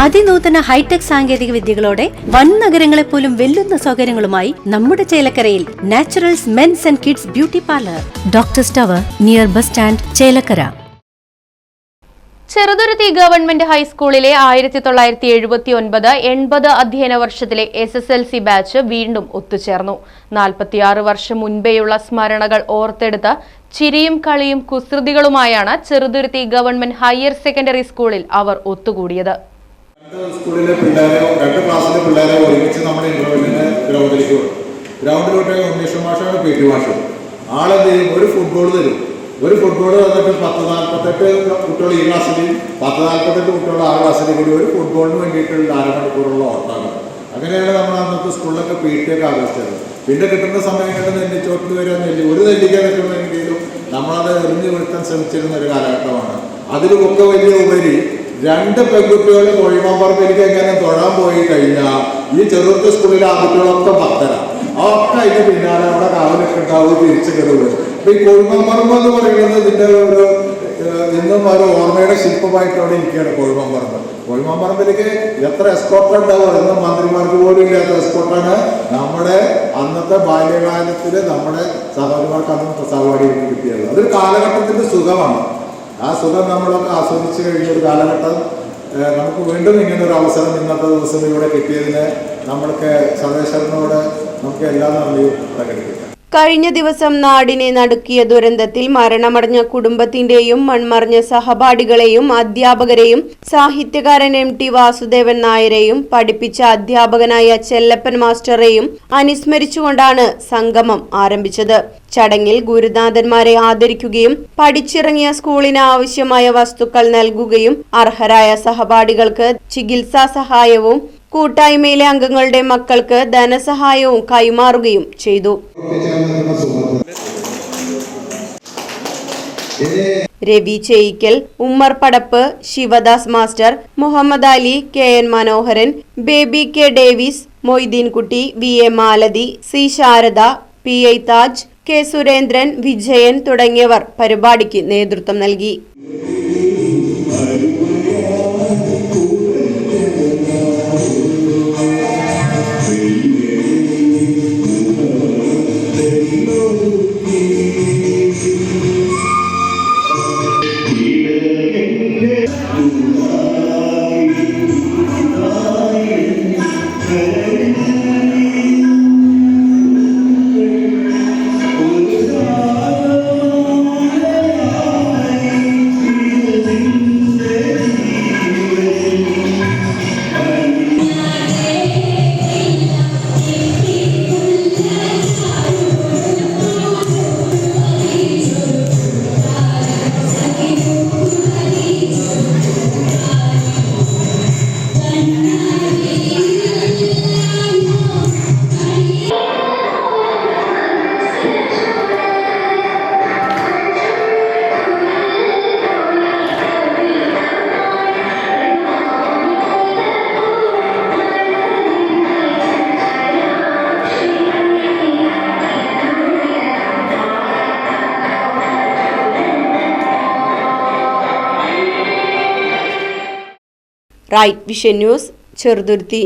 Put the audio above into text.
അതിനൂതന hi tech സാങ്കേതിക വിദ്യകളോടെ വൻ നഗരങ്ങളെ പോലും വെല്ലുന്ന സൗകര്യങ്ങളുമായി നമ്മുടെ ചേലക്കരയിൽ Naturals men's and kids beauty parlour, doctors tower, near bus stand, Chelakkara. Cheruthuruthy government ഹൈസ്കൂളിലെ 1979-80 അധ്യയന വർഷത്തിലെ SSLC ബാച്ച് വീണ്ടും ഒത്തുചേർന്നു. 46 വർഷം മുൻപേയുള്ള സ്മരണകൾ ഓർത്തെടുത്ത് ചിരിയും കളിയും കുസൃതികളുമായാണ് ചെറുതുരുത്തി ഗവൺമെന്റ് ഹയർ സെക്കൻഡറി സ്കൂളിൽ അവർ ഒത്തുകൂടിയത്. സ്കൂളിലെ രണ്ട് ക്ലാസ്സിലെ പിള്ളേരെ ഒരുമിച്ച് നമ്മൾ ഇന്റർവെല്ലിന് ഗ്രൗണ്ടിലേക്ക് വിടും. ഗ്രൗണ്ടിലോട്ട് ഉന്മേഷ മാഷാണ് PT മാഷ. ആളെന്ത് ചെയ്യും? ഒരു ഫുട്ബോൾ തരും. ഒരു ഫുട്ബോൾ വന്നിട്ട് 10-48 കുട്ടികൾ ഈ ക്ലാസ്സിലെയും 10-48 കുട്ടികൾ ആ ക്ലാസ്സിലേക്ക് കൂടി ഒരു ഫുട്ബോളിന് വേണ്ടിയിട്ടുള്ള അരമണിക്കൂറുള്ള ഓട്ടമാണ്. അങ്ങനെയാണ് നമ്മൾ അന്നത്തെ സ്കൂളിലൊക്കെ PT ഒക്കെ ആഘോഷിച്ചത്. പിന്നെ കിട്ടുന്ന സമയം കണ്ട് നെല്ലിച്ചോട്ടിൽ വരെ ഒരു നെല്ലിക്ക കിട്ടുമെങ്കിലും നമ്മളത് എറിഞ്ഞു വീഴ്ത്താൻ ശ്രമിച്ചിരുന്ന ഒരു കാലഘട്ടമാണ്. അതിലുമൊക്കെ വലിയ ഉപരി 2 പെൺകുട്ടികൾ കോഴിമാമ്പറമ്പിലേക്ക് എങ്ങനെ തൊഴാൻ പോയി കഴിഞ്ഞാൽ ഈ ചെറുതുരുത്തി സ്കൂളിലെ ആൺകുട്ടികളൊക്കെ ഭക്തരാണ്. ഒക്കെ അതിന്റെ പിന്നാലെ അവിടെ കാവലൊക്കെ ഉണ്ടാവും, തിരിച്ചു കയറുക. അപ്പൊ ഈ കോഴിമാമ്പറമ്പ് എന്ന് പറയുന്നത് ഇതിന്റെ ഒരു ഇന്നും ഒരു ഓർമ്മയുടെ ശില്പമായിട്ട് അവിടെ ഇരിക്കുകയാണ് കോഴിമാമ്പറമ്പ്. കോഴിമാമ്പറമ്പിലേക്ക് എത്ര എസ്കോർട്ട് ഉണ്ടാവും? എന്നും മന്ത്രിമാർക്ക് പോലും ഇല്ലാത്ത എസ്കോർട്ടാണ് നമ്മുടെ അന്നത്തെ ബാല്യകാലത്തില് നമ്മുടെ സഹോദരിമാർക്ക് അന്ന് സഹപാഠി കിട്ടിയത്. അതൊരു കാലഘട്ടത്തിന്റെ സുഖമാണ്. ആ സുഖം നമ്മളൊക്കെ ആസ്വദിച്ചു കഴിഞ്ഞ ഒരു കാലഘട്ടം നമുക്ക് വീണ്ടും ഇങ്ങനെ ഒരു അവസരം ഇന്നത്തെ ദിവസം ഇവിടെ കിട്ടിയതിന് നമ്മൾക്ക് സർവേശ്വരനോട് നമുക്ക് എല്ലാ നന്ദിയും പ്രകടിപ്പിക്കാം. കഴിഞ്ഞ ദിവസം നാടിനെ നടുക്കിയ ദുരന്തത്തിൽ മരണമടഞ്ഞ കുടുംബത്തിന്റെയും മൺമറഞ്ഞ സഹപാഠികളെയും അധ്യാപകരെയും സാഹിത്യകാരൻ MT വാസുദേവൻ നായരെയും പഠിപ്പിച്ച അധ്യാപകനായ ചെല്ലപ്പൻ മാസ്റ്ററെയും അനുസ്മരിച്ചുകൊണ്ടാണ് സംഗമം ആരംഭിച്ചത്. ചടങ്ങിൽ ഗുരുനാഥന്മാരെ ആദരിക്കുകയും പഠിച്ചിറങ്ങിയ സ്കൂളിന് ആവശ്യമായ വസ്തുക്കൾ നൽകുകയും അർഹരായ സഹപാഠികൾക്ക് ചികിത്സാ സഹായവും കൂട്ടായ്മയിലെ അംഗങ്ങളുടെ മക്കൾക്ക് ധനസഹായവും കൈമാറുകയും ചെയ്തു. Ravi Cheyikkal, Ummer Padappu, Sivadas master, Muhammad Ali, KN Manoharan, Baby K Davis, Moideenkutty, VA Malathi, C Sarada, PI Taj, K Surendran, Vijayan തുടങ്ങിയവർ പരിപാടിക്ക് നേതൃത്വം നൽകി. Right Vision News, Cheruthuruthy.